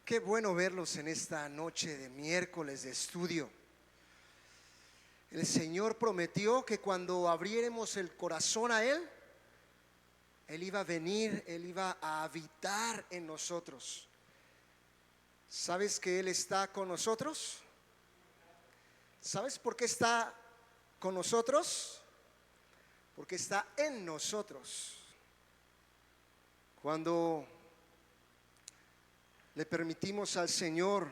Qué bueno verlos en esta noche de miércoles de estudio. El Señor prometió que cuando abriéramos el corazón a Él iba a venir, Él iba a habitar en nosotros. ¿Sabes que Él está con nosotros? ¿Sabes por qué está con nosotros? Porque está en nosotros. Cuando le permitimos al Señor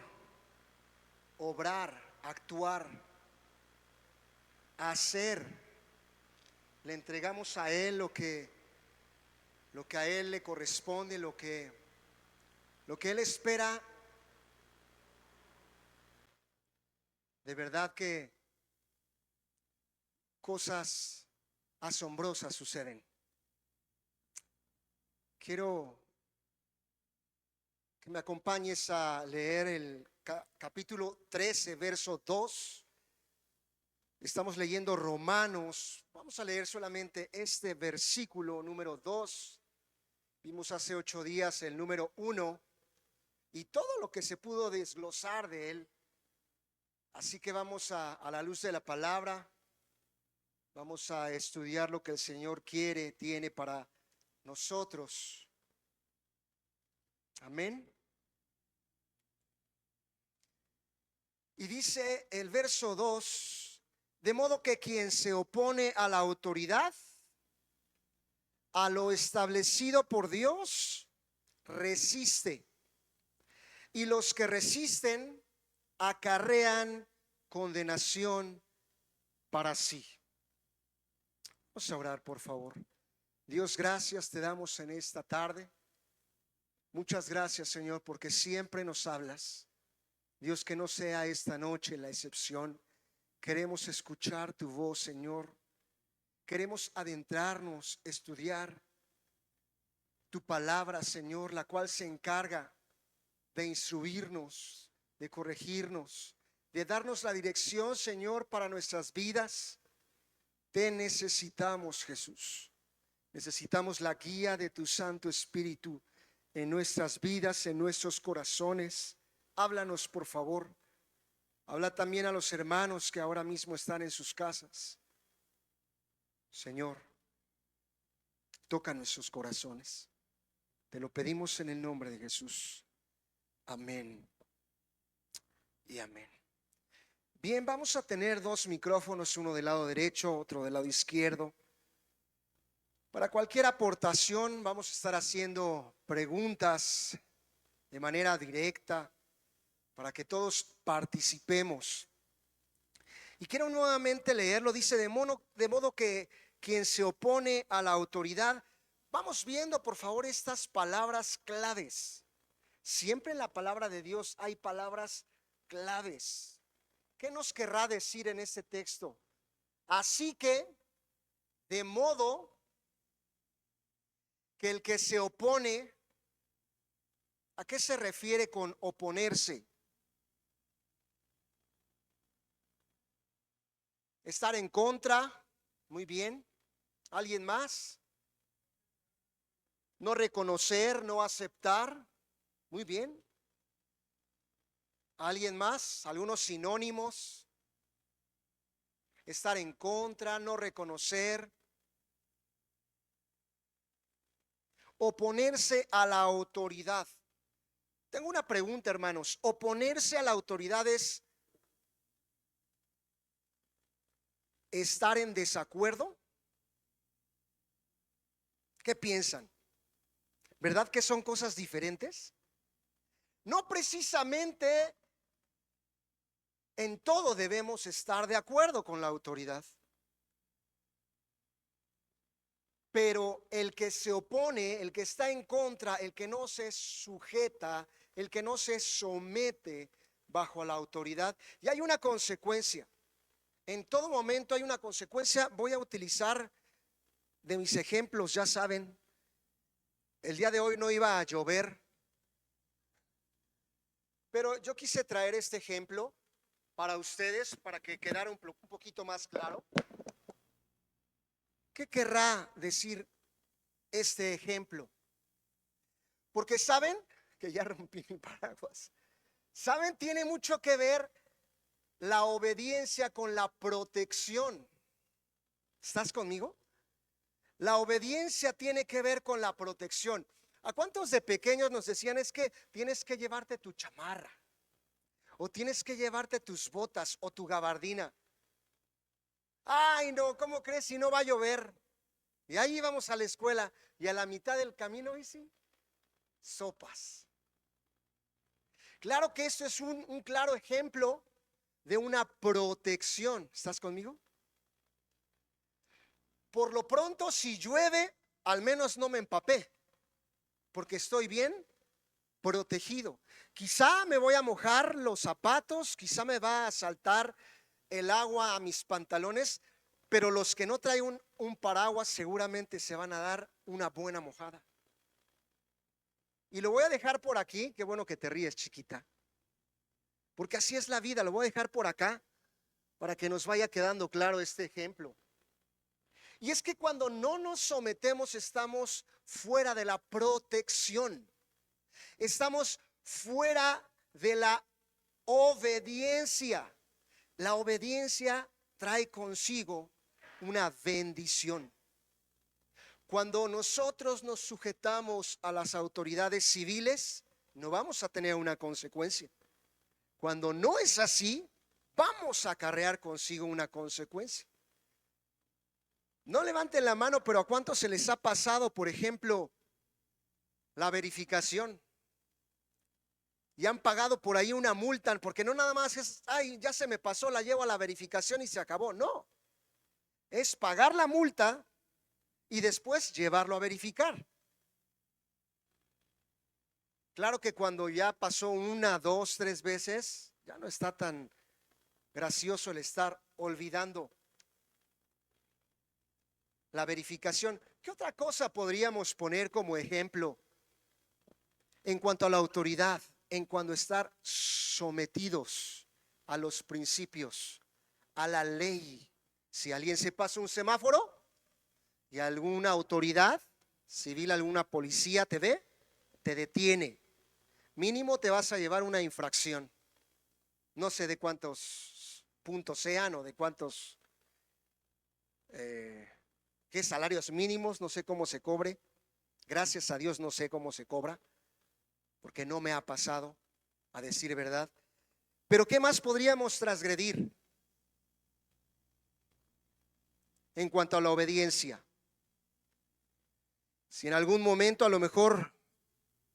obrar, actuar, hacer, le entregamos a Él lo que a Él le corresponde, lo que Él espera. De verdad que cosas asombrosas suceden. Quiero que me acompañes a leer el capítulo 13, verso 2. Estamos leyendo Romanos. Vamos a leer solamente este versículo número 2. Vimos hace 8 días el número 1 y todo lo que se pudo desglosar de él. Así que vamos a la luz de la palabra. Vamos a estudiar lo que el Señor tiene para nosotros. Amén. Y dice el verso 2: de modo que quien se opone a la autoridad, a lo establecido por Dios, resiste. Y los que resisten acarrean condenación para sí. Vamos a orar, por favor. Dios, gracias te damos en esta tarde. Muchas gracias, Señor, porque siempre nos hablas. Dios, que no sea esta noche la excepción. Queremos escuchar tu voz, Señor. Queremos adentrarnos, estudiar tu palabra, Señor, la cual se encarga de instruirnos, de corregirnos, de darnos la dirección, Señor, para nuestras vidas. Te necesitamos, Jesús. Necesitamos la guía de tu Santo Espíritu en nuestras vidas, en nuestros corazones. Háblanos, por favor. Habla también a los hermanos que ahora mismo están en sus casas. Señor, toca nuestros corazones. Te lo pedimos en el nombre de Jesús. Amén y amén. Bien, vamos a tener 2 micrófonos, uno del lado derecho, otro del lado izquierdo. Para cualquier aportación vamos a estar haciendo preguntas de manera directa para que todos participemos. Y quiero nuevamente leerlo. Dice: de modo que quien se opone a la autoridad. Vamos viendo, por favor, estas palabras claves. Siempre en la palabra de Dios hay palabras claves. ¿Qué nos querrá decir en este texto? Así que, de modo que el que se opone, ¿a qué se refiere con oponerse? Estar en contra, muy bien. ¿Alguien más? No reconocer, no aceptar, muy bien. ¿Alguien más? Algunos sinónimos. Estar en contra, no reconocer. Oponerse a la autoridad. Tengo una pregunta, hermanos. ¿Oponerse a la autoridad es estar en desacuerdo? ¿Qué piensan? ¿Verdad que son cosas diferentes? No precisamente en todo debemos estar de acuerdo con la autoridad. Pero el que se opone, el que está en contra, el que no se sujeta, el que no se somete bajo la autoridad, y hay una consecuencia. En todo momento hay una consecuencia. Voy a utilizar de mis ejemplos, ya saben. El día de hoy no iba a llover, pero yo quise traer este ejemplo para ustedes, para que quedara un poquito más claro. ¿Qué querrá decir este ejemplo? Porque saben, que ya rompí mi paraguas. ¿Saben? Tiene mucho que ver la obediencia con la protección. ¿Estás conmigo? La obediencia tiene que ver con la protección. ¿A cuántos de pequeños nos decían es que tienes que llevarte tu chamarra? O tienes que llevarte tus botas o tu gabardina. Ay, no, ¿cómo crees si no va a llover? Y ahí íbamos a la escuela y a la mitad del camino, y sí, sopas. Claro que esto es un claro ejemplo de una protección. ¿Estás conmigo? Por lo pronto, si llueve, al menos no me empapé, porque estoy bien protegido. Quizá me voy a mojar los zapatos, quizá me va a saltar el agua a mis pantalones, pero los que no traen un paraguas seguramente se van a dar una buena mojada. Y lo voy a dejar por aquí. Qué bueno que te ríes, chiquita, porque así es la vida. Lo voy a dejar por acá para que nos vaya quedando claro este ejemplo. Y es que cuando no nos sometemos estamos fuera de la protección. Estamos fuera de la obediencia. La obediencia trae consigo una bendición. Cuando nosotros nos sujetamos a las autoridades civiles, no vamos a tener una consecuencia. Cuando no es así, vamos a acarrear consigo una consecuencia. No levanten la mano, pero ¿a cuántos se les ha pasado, por ejemplo, la verificación? Y han pagado por ahí una multa, porque no nada más es, ay, ya se me pasó, la llevo a la verificación y se acabó. No, es pagar la multa y después llevarlo a verificar. Claro que cuando ya pasó una, dos, tres veces, ya no está tan gracioso el estar olvidando la verificación. ¿Qué otra cosa podríamos poner como ejemplo en cuanto a la autoridad, en cuanto a estar sometidos a los principios, a la ley? Si alguien se pasa un semáforo y alguna autoridad civil, alguna policía te ve, te detiene, mínimo te vas a llevar una infracción. No sé de cuántos puntos sean o de cuántos qué salarios mínimos, no sé cómo se cobre. Gracias a Dios no sé cómo se cobra, porque no me ha pasado, a decir verdad. Pero ¿qué más podríamos transgredir en cuanto a la obediencia? Si en algún momento a lo mejor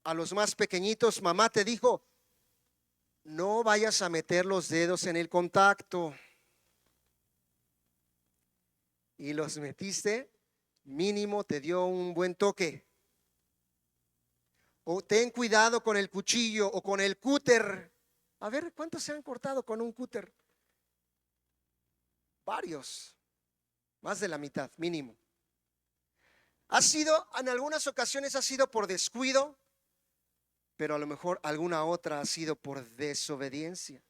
a los más pequeñitos mamá te dijo, no vayas a meter los dedos en el contacto, y los metiste, mínimo te dio un buen toque. O ten cuidado con el cuchillo o con el cúter. A ver, ¿cuántos se han cortado con un cúter? Varios, más de la mitad, mínimo. Ha sido, en algunas ocasiones ha sido por descuido, pero a lo mejor alguna otra ha sido por desobediencia.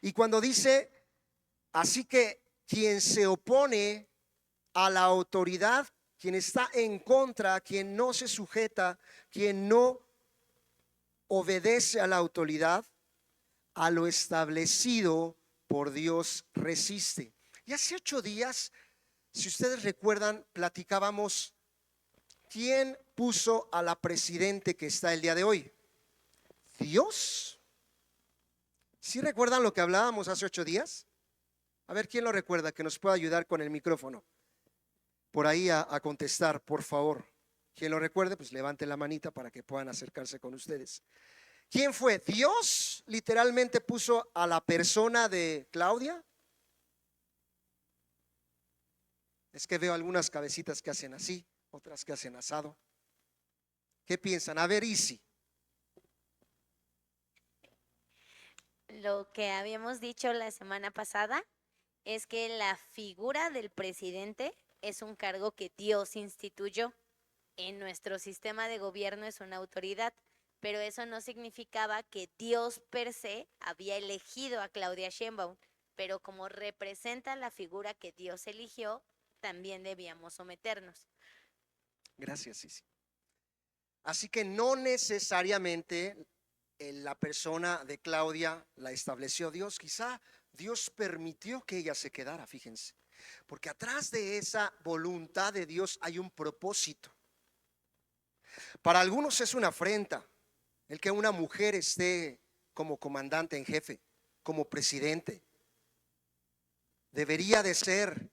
Y cuando dice, así que quien se opone a la autoridad, quien está en contra, quien no se sujeta, quien no obedece a la autoridad, a lo establecido por Dios resiste. Y hace 8 días, si ustedes recuerdan, platicábamos quién puso a la presidente que está el día de hoy. Dios. ¿Sí recuerdan lo que hablábamos hace 8 días? A ver, ¿quién lo recuerda que nos pueda ayudar con el micrófono? Por ahí a contestar, por favor. Quien lo recuerde, pues levante la manita para que puedan acercarse con ustedes. ¿Quién fue? Dios literalmente puso a la persona de Claudia. Es que veo algunas cabecitas que hacen así, otras que hacen asado. ¿Qué piensan? A ver, Isi. Lo que habíamos dicho la semana pasada es que la figura del presidente es un cargo que Dios instituyó. En nuestro sistema de gobierno es una autoridad, pero eso no significaba que Dios per se había elegido a Claudia Sheinbaum, pero como representa la figura que Dios eligió, también debíamos someternos. Gracias, Isi. Así que no necesariamente la persona de Claudia la estableció Dios. Quizá Dios permitió que ella se quedara, fíjense. Porque atrás de esa voluntad de Dios hay un propósito. Para algunos es una afrenta el que una mujer esté como comandante en jefe, como presidente. Debería de ser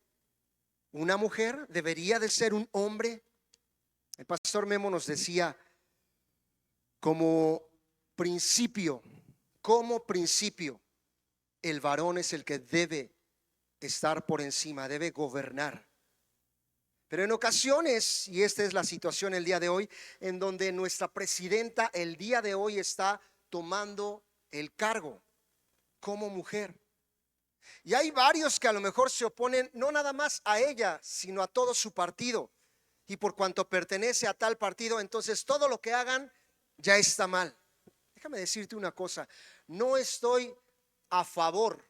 una mujer, debería de ser un hombre. El pastor Memo nos decía, como principio, el varón es el que debe estar por encima, debe gobernar. Pero en ocasiones, y esta es la situación el día de hoy, en donde nuestra presidenta el día de hoy está tomando el cargo como mujer. Y hay varios que a lo mejor se oponen no nada más a ella, sino a todo su partido. Y por cuanto pertenece a tal partido, entonces todo lo que hagan ya está mal. Déjame decirte una cosa, no estoy a favor,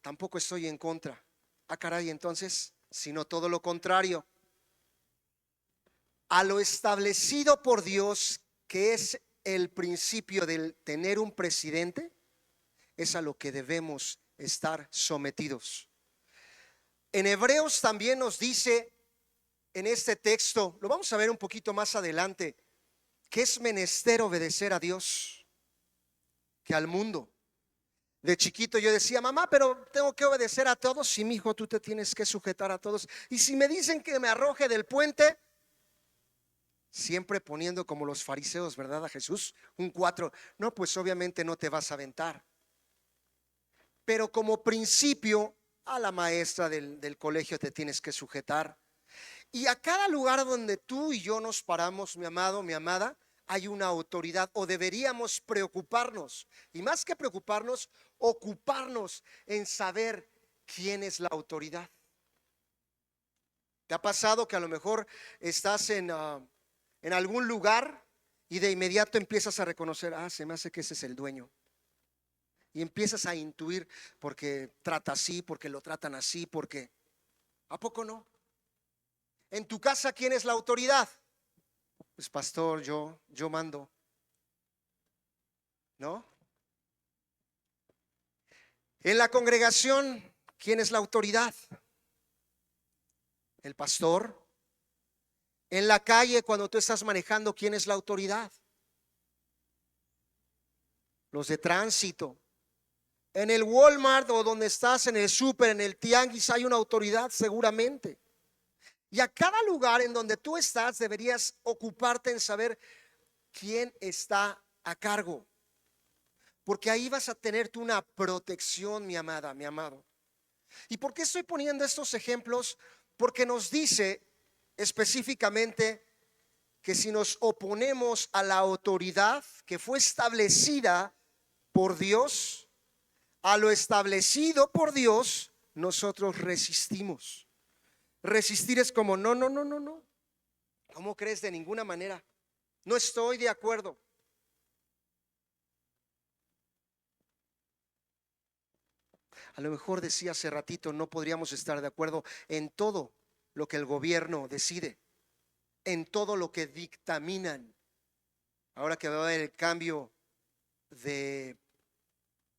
tampoco estoy en contra. Ah, caray, entonces, sino todo lo contrario. A lo establecido por Dios, que es el principio del tener un presidente, es a lo que debemos estar sometidos. En Hebreos también nos dice en este texto, lo vamos a ver un poquito más adelante, que es menester obedecer a Dios que al mundo. De chiquito yo decía, mamá, pero tengo que obedecer a todos. Sí, mi hijo, tú te tienes que sujetar a todos. Y si me dicen que me arroje del puente, siempre poniendo como los fariseos, ¿verdad? A Jesús, un 4. No, pues obviamente no te vas a aventar. Pero como principio, a la maestra del colegio te tienes que sujetar. Y a cada lugar donde tú y yo nos paramos, mi amado, mi amada, hay una autoridad, o deberíamos preocuparnos, y más que preocuparnos, ocuparnos en saber quién es la autoridad. ¿Te ha pasado que a lo mejor estás en algún lugar y de inmediato empiezas a reconocer, se me hace que ese es el dueño? Y empiezas a intuir porque trata así, porque lo tratan así, porque ¿a poco no? En tu casa, ¿quién es la autoridad? Pues pastor, yo mando, ¿no? En la congregación, ¿quién es la autoridad? El pastor. En la calle, cuando tú estás manejando, ¿quién es la autoridad? Los de tránsito. En el Walmart o donde estás, en el súper, en el tianguis, hay una autoridad seguramente. Y a cada lugar en donde tú estás deberías ocuparte en saber quién está a cargo. Porque ahí vas a tener tú una protección, mi amada, mi amado. ¿Y por qué estoy poniendo estos ejemplos? Porque nos dice específicamente que si nos oponemos a la autoridad que fue establecida por Dios, a lo establecido por Dios, nosotros resistimos. Resistir es como no. ¿Cómo crees? De ninguna manera. No estoy de acuerdo. A lo mejor decía hace ratito, no podríamos estar de acuerdo en todo lo que el gobierno decide, en todo lo que dictaminan. Ahora que va a haber el cambio de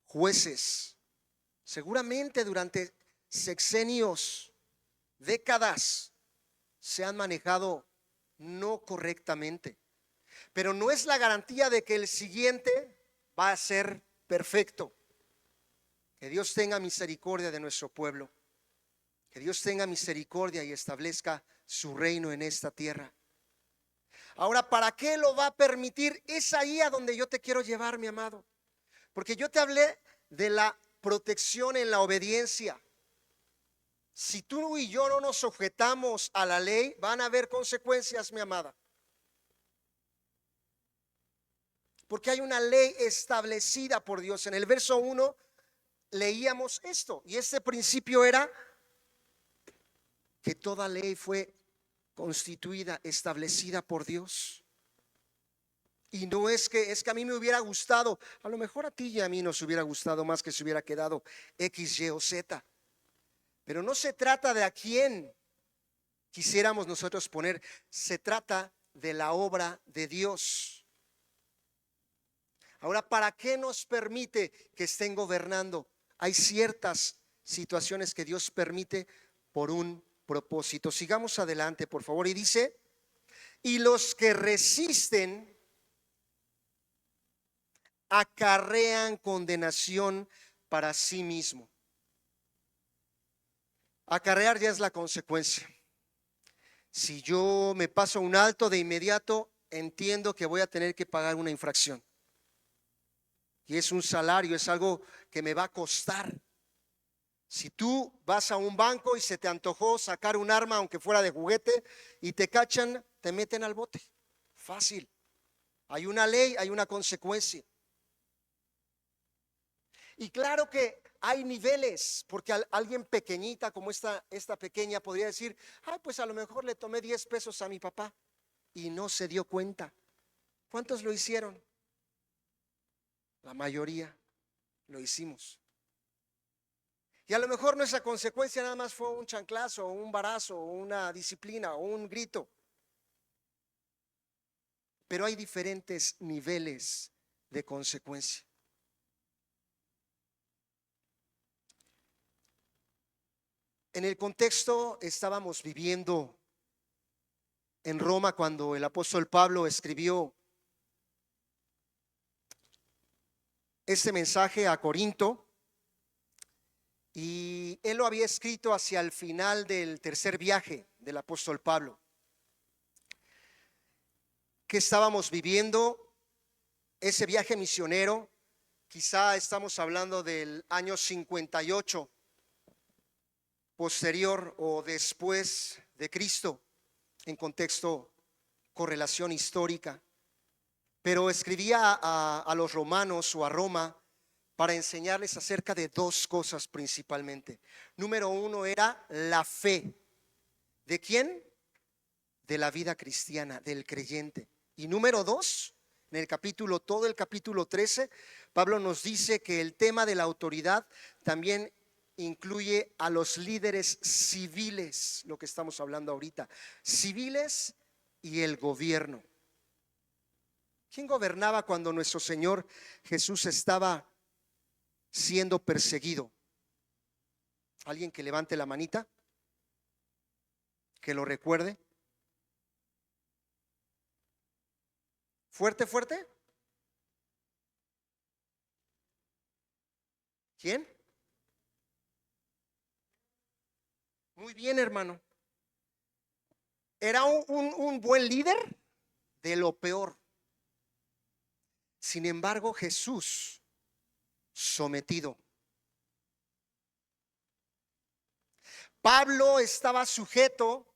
jueces, seguramente durante sexenios, décadas, se han manejado no correctamente, pero no es la garantía de que el siguiente va a ser perfecto. Que Dios tenga misericordia de nuestro pueblo, que Dios tenga misericordia y establezca su reino en esta tierra. Ahora, ¿para qué lo va a permitir? Es ahí a donde yo te quiero llevar, mi amado, porque yo te hablé de la protección en la obediencia. Si tú y yo no nos sujetamos a la ley, van a haber consecuencias, mi amada. Porque hay una ley establecida por Dios. En el verso 1 leíamos esto, y este principio era que toda ley fue constituida, establecida por Dios. Y no es que a mí me hubiera gustado, a lo mejor a ti y a mí nos hubiera gustado más que se hubiera quedado X, Y o Z. Pero no se trata de a quién quisiéramos nosotros poner, se trata de la obra de Dios. Ahora, ¿para qué nos permite que estén gobernando? Hay ciertas situaciones que Dios permite por un propósito. Sigamos adelante, por favor. Y dice, y los que resisten acarrean condenación para sí mismo. Acarrear ya es la consecuencia. Si yo me paso un alto, de inmediato entiendo que voy a tener que pagar una infracción. Y es un salario, es algo que me va a costar. Si tú vas a un banco y se te antojó sacar un arma, aunque fuera de juguete, y te cachan, te meten al bote. Fácil. Hay una ley, hay una consecuencia. Y claro que hay niveles, porque alguien pequeñita como esta pequeña podría decir, ay, pues a lo mejor le tomé 10 pesos a mi papá y no se dio cuenta. ¿Cuántos lo hicieron? La mayoría lo hicimos. Y a lo mejor nuestra consecuencia nada más fue un chanclazo, o un varazo, o una disciplina, o un grito. Pero hay diferentes niveles de consecuencia. En el contexto estábamos viviendo en Roma cuando el apóstol Pablo escribió este mensaje a Corinto, y él lo había escrito hacia el final del tercer viaje del apóstol Pablo. ¿Qué estábamos viviendo? Ese viaje misionero, quizá estamos hablando del año 58 posterior o después de Cristo, en contexto, correlación histórica. Pero escribía a los romanos o a Roma para enseñarles acerca de dos cosas principalmente. Número uno era la fe. ¿De quién? De la vida cristiana, del creyente. Y número dos, en el capítulo, todo el capítulo 13, Pablo nos dice que el tema de la autoridad también incluye a los líderes civiles, lo que estamos hablando ahorita, civiles y el gobierno. ¿Quién gobernaba cuando nuestro Señor Jesús estaba siendo perseguido? ¿Alguien que levante la manita? Que lo recuerde. Fuerte, fuerte. ¿Quién? Muy bien, hermano. Era un buen líder de lo peor. Sin embargo, Jesús sometido. Pablo estaba sujeto.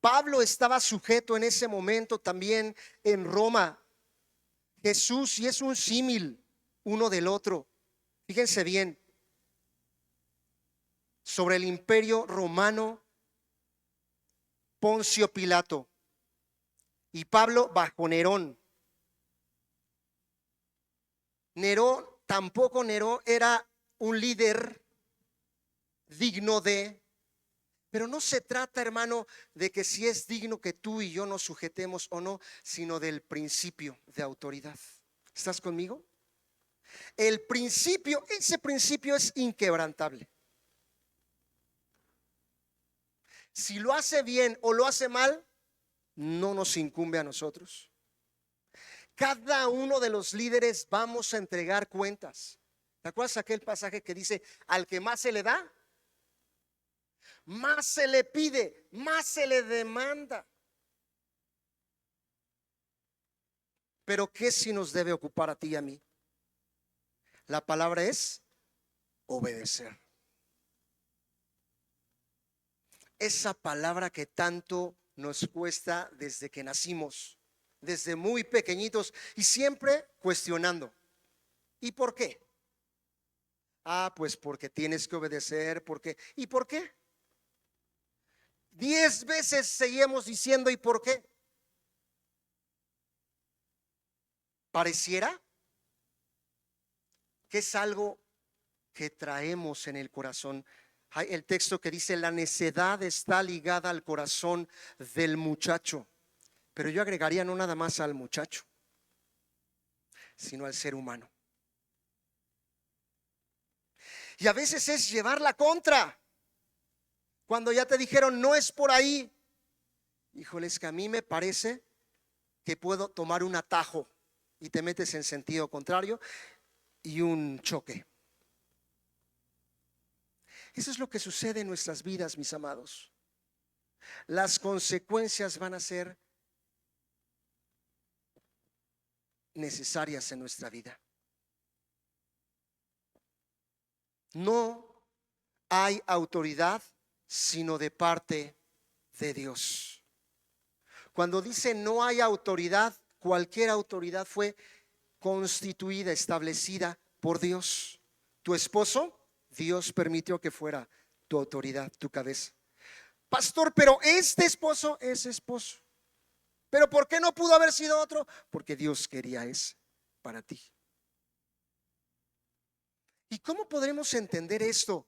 Pablo estaba sujeto en ese momento también en Roma. Jesús, y es un símil uno del otro. Fíjense bien, sobre el imperio romano, Poncio Pilato, y Pablo bajo Nerón. Nerón, tampoco Nerón era un líder digno de, pero no se trata, hermano, de que si es digno que tú y yo nos sujetemos o no, sino del principio de autoridad. ¿Estás conmigo? El principio, ese principio es inquebrantable. Si lo hace bien o lo hace mal, no nos incumbe a nosotros. Cada uno de los líderes vamos a entregar cuentas. ¿Te acuerdas aquel pasaje que dice, al que más se le da, más se le pide, más se le demanda? Pero ¿qué si nos debe ocupar a ti y a mí? La palabra es obedecer. Esa palabra que tanto nos cuesta desde que nacimos, desde muy pequeñitos, y siempre cuestionando. ¿Y por qué? Ah, pues porque tienes que obedecer, porque. ¿Y por qué? 10 veces seguimos diciendo ¿y por qué? Pareciera que es algo que traemos en el corazón Hay el texto que dice: la necedad está ligada al corazón del muchacho. Pero yo agregaría no nada más al muchacho, sino al ser humano. Y a veces es llevar la contra. Cuando ya te dijeron no es por ahí, híjole, es que a mí me parece que puedo tomar un atajo, y te metes en sentido contrario y un choque. Eso es lo que sucede en nuestras vidas, mis amados. Las consecuencias van a ser necesarias en nuestra vida. No hay autoridad sino de parte de Dios. Cuando dice no hay autoridad, cualquier autoridad fue constituida, establecida por Dios. Tu esposo, Dios permitió que fuera tu autoridad, tu cabeza. Pastor, pero este esposo es esposo. Pero ¿por qué no pudo haber sido otro? Porque Dios quería ese para ti. ¿Y cómo podremos entender esto?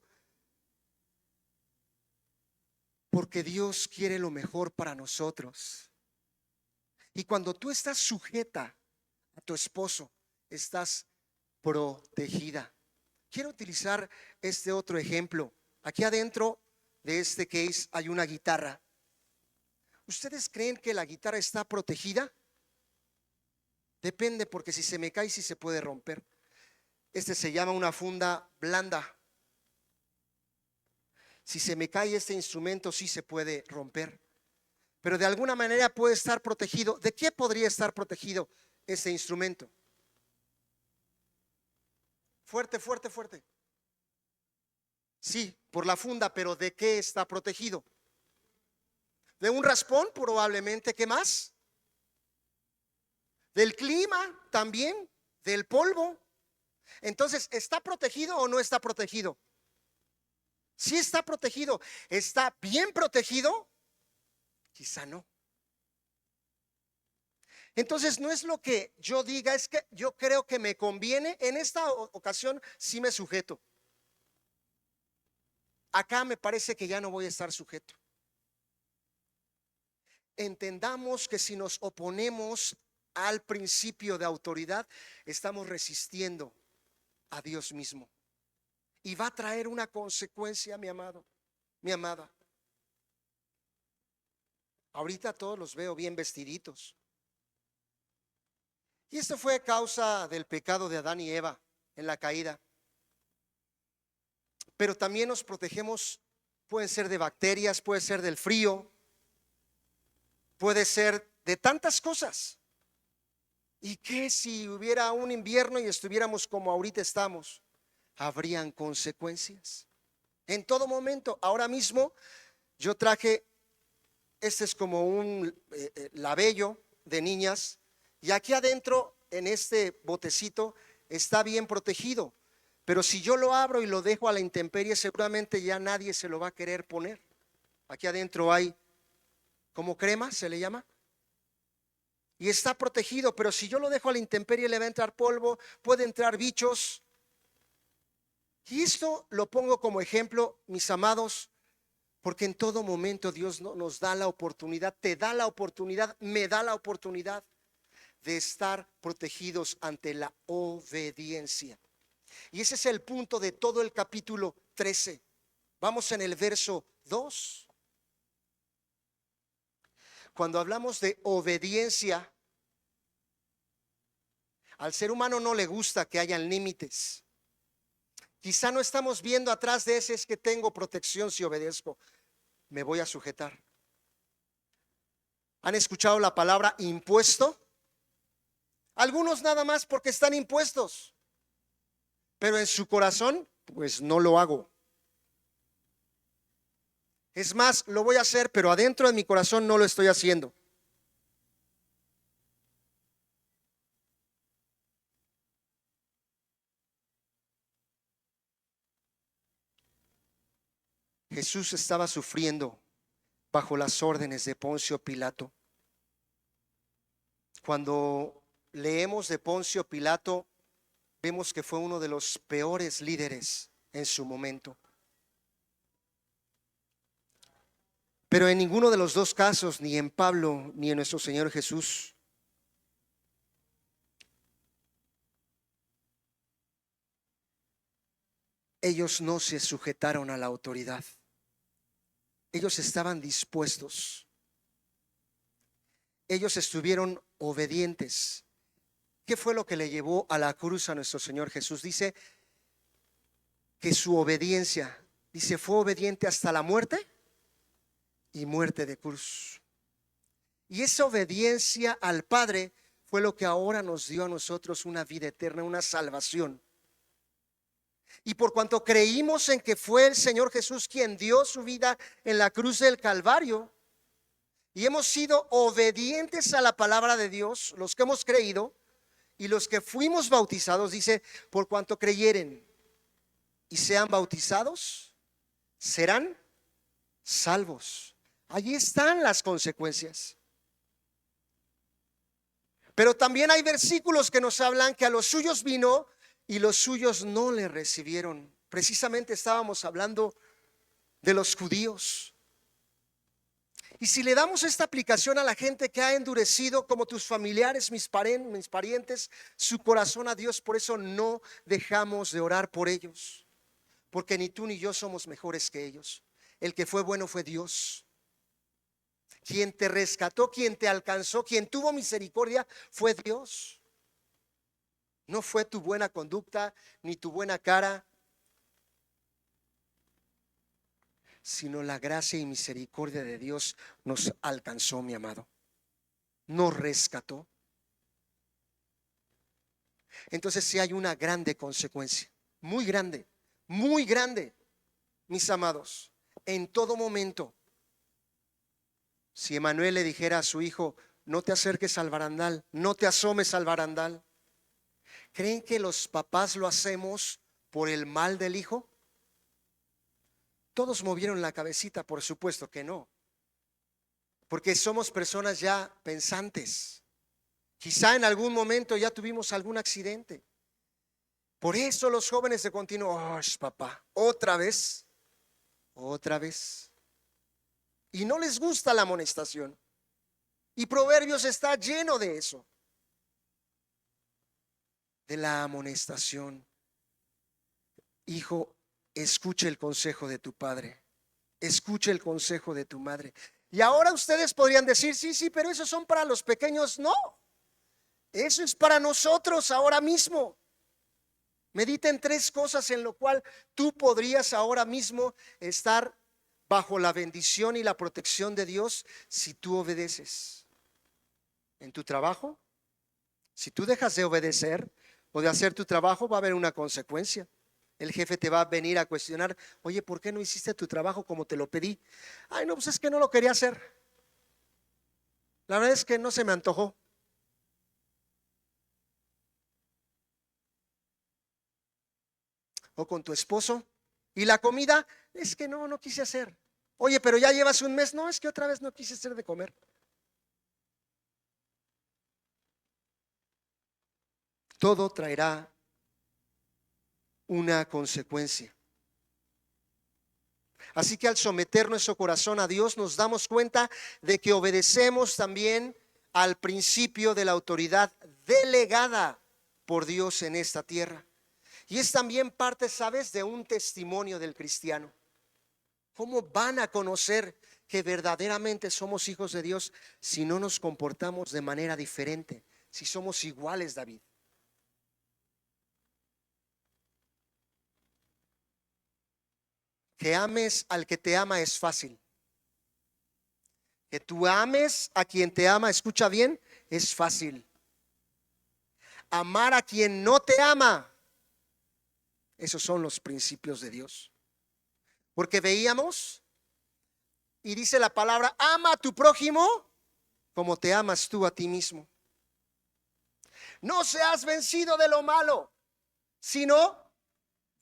Porque Dios quiere lo mejor para nosotros. Y cuando tú estás sujeta a tu esposo, estás protegida. Quiero utilizar este otro ejemplo. Aquí adentro de este case hay una guitarra. ¿Ustedes creen que la guitarra está protegida? Depende, porque si se me cae, sí se puede romper. Este se llama una funda blanda. Si se me cae este instrumento, sí se puede romper. Pero de alguna manera puede estar protegido. ¿De qué podría estar protegido este instrumento? Fuerte, fuerte, fuerte. Sí, por la funda, pero ¿de qué está protegido? De un raspón probablemente. ¿Qué más? Del clima también, del polvo. Entonces, ¿está protegido o no está protegido? Sí está protegido. ¿Está bien protegido? Quizá no. Entonces no es lo que yo diga, es que yo creo que me conviene. En esta ocasión sí me sujeto. Acá me parece que ya no voy a estar sujeto. Entendamos que si nos oponemos al principio de autoridad, estamos resistiendo a Dios mismo. Y va a traer una consecuencia, mi amado, mi amada. Ahorita todos los veo bien vestiditos. Y esto fue a causa del pecado de Adán y Eva en la caída. Pero también nos protegemos, pueden ser de bacterias, puede ser del frío, puede ser de tantas cosas. ¿Y qué si hubiera un invierno y estuviéramos como ahorita estamos? Habrían consecuencias en todo momento. Ahora mismo yo traje, este es como un labello de niñas, y aquí adentro en este botecito está bien protegido. Pero si yo lo abro y lo dejo a la intemperie, seguramente ya nadie se lo va a querer poner. Aquí adentro hay como crema, se le llama, y está protegido. Pero si yo lo dejo a la intemperie, le va a entrar polvo, puede entrar bichos. Y esto lo pongo como ejemplo, mis amados, porque en todo momento Dios nos da la oportunidad, te da la oportunidad, me da la oportunidad de estar protegidos ante la obediencia. Y ese es el punto de todo el capítulo 13. Vamos en el verso 2. Cuando hablamos de obediencia, al ser humano no le gusta que hayan límites. Quizá no estamos viendo atrás de ese: es que tengo protección si obedezco, me voy a sujetar. ¿Han escuchado la palabra impuesto? Algunos nada más porque están impuestos, pero en su corazón pues no lo hago. Es más, lo voy a hacer, pero adentro de mi corazón no lo estoy haciendo. Jesús estaba sufriendo bajo las órdenes de Poncio Pilato. Cuando leemos de Poncio Pilato, vemos que fue uno de los peores líderes en su momento. Pero en ninguno de los dos casos, ni en Pablo ni en nuestro Señor Jesús, ellos no se sujetaron a la autoridad. Ellos estaban dispuestos. Ellos estuvieron obedientes. ¿Qué fue lo que le llevó a la cruz a nuestro Señor Jesús? Dice que su obediencia, dice, fue obediente hasta la muerte y muerte de cruz. Y esa obediencia al Padre fue lo que ahora nos dio a nosotros una vida eterna, una salvación. Y por cuanto creímos en que fue el Señor Jesús quien dio su vida en la cruz del Calvario, y hemos sido obedientes a la palabra de Dios, los que hemos creído y los que fuimos bautizados, dice, por cuanto creyeren y sean bautizados, serán salvos. Allí están las consecuencias. Pero también hay versículos que nos hablan que a los suyos vino y los suyos no le recibieron. Precisamente estábamos hablando de los judíos. Y si le damos esta aplicación a la gente que ha endurecido, como tus familiares, mis parientes, su corazón a Dios, por eso no dejamos de orar por ellos, porque ni tú ni yo somos mejores que ellos. El que fue bueno fue Dios. Quien te rescató, quien te alcanzó, quien tuvo misericordia fue Dios. No fue tu buena conducta ni tu buena cara, sino la gracia y misericordia de Dios nos alcanzó, mi amado. Nos rescató. Entonces sí hay una grande consecuencia, muy grande, mis amados. En todo momento, si Emanuel le dijera a su hijo, no te acerques al barandal, no te asomes al barandal, ¿creen que los papás lo hacemos por el mal del hijo? Todos movieron la cabecita, por supuesto que no, porque somos personas ya pensantes. Quizá en algún momento ya tuvimos algún accidente. Por eso los jóvenes de continuo, oh, papá, otra vez. Y no les gusta la amonestación. Y Proverbios está lleno de eso, de la amonestación. Hijo, escuche el consejo de tu padre, escuche el consejo de tu madre. Y ahora ustedes podrían decir, sí, pero esos son para los pequeños. No, eso es para nosotros ahora mismo. Medita en 3 cosas en lo cual tú podrías ahora mismo estar bajo la bendición y la protección de Dios si tú obedeces. En tu trabajo, si tú dejas de obedecer o de hacer tu trabajo, va a haber una consecuencia. El jefe te va a venir a cuestionar, oye, ¿por qué no hiciste tu trabajo como te lo pedí? Ay, no, pues es que no lo quería hacer. La verdad es que no se me antojó. O con tu esposo. Y la comida, es que no quise hacer. Oye, pero ya llevas un mes. No, es que otra vez no quise hacer de comer. Todo traerá una consecuencia. Así que al someter nuestro corazón a Dios, nos damos cuenta de que obedecemos también al principio de la autoridad delegada por Dios en esta tierra. Y es también parte, ¿sabes?, de un testimonio del cristiano. ¿Cómo van a conocer que verdaderamente somos hijos de Dios si no nos comportamos de manera diferente? Si somos iguales, David. Que ames al que te ama es fácil. Que tú ames a quien te ama, escucha bien, es fácil. Amar a quien no te ama, esos son los principios de Dios. Porque veíamos, y dice la palabra, ama a tu prójimo como te amas tú a ti mismo. No seas vencido de lo malo, sino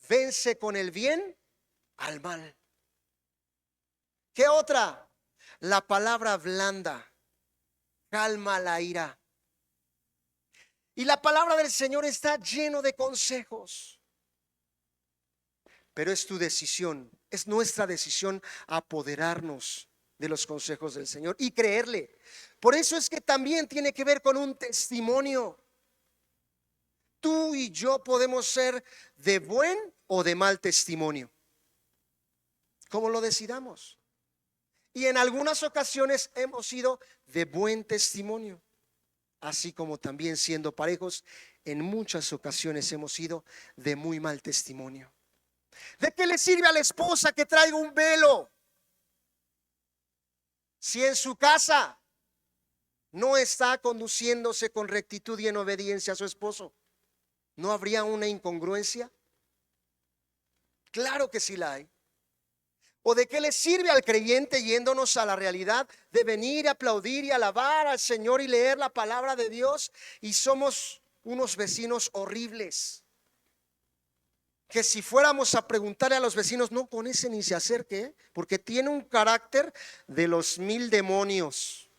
vence con el bien al mal. ¿Qué otra? La palabra blanda calma la ira. Y la palabra del Señor está lleno de consejos. Pero es tu decisión, es nuestra decisión apoderarnos de los consejos del Señor y creerle. Por eso es que también tiene que ver con un testimonio. Tú y yo podemos ser de buen o de mal testimonio, como lo decidamos. Y en algunas ocasiones hemos sido de buen testimonio, así como también siendo parejos, en muchas ocasiones hemos sido de muy mal testimonio. ¿De qué le sirve a la esposa que traiga un velo si en su casa no está conduciéndose con rectitud y en obediencia a su esposo? ¿No habría una incongruencia? Claro que sí la hay. ¿O de qué le sirve al creyente, yéndonos a la realidad, de venir a aplaudir y alabar al Señor y leer la palabra de Dios, y somos unos vecinos horribles? Que si fuéramos a preguntarle a los vecinos, no, con ese ni se acerque, porque tiene un carácter de los 1000 demonios.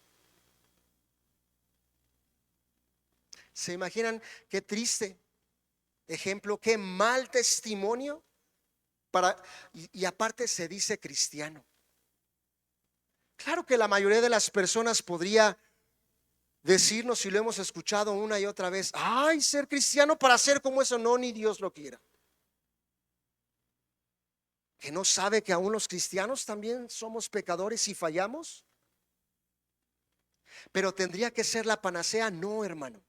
¿Se imaginan qué triste ejemplo, qué mal testimonio? Y aparte se dice cristiano. Claro que la mayoría de las personas podría decirnos, y lo hemos escuchado una y otra vez, ay, ser cristiano para ser como eso, no, ni Dios lo quiera. ¿Que no sabe que aún los cristianos también somos pecadores y fallamos? Pero tendría que ser la panacea. No, hermano,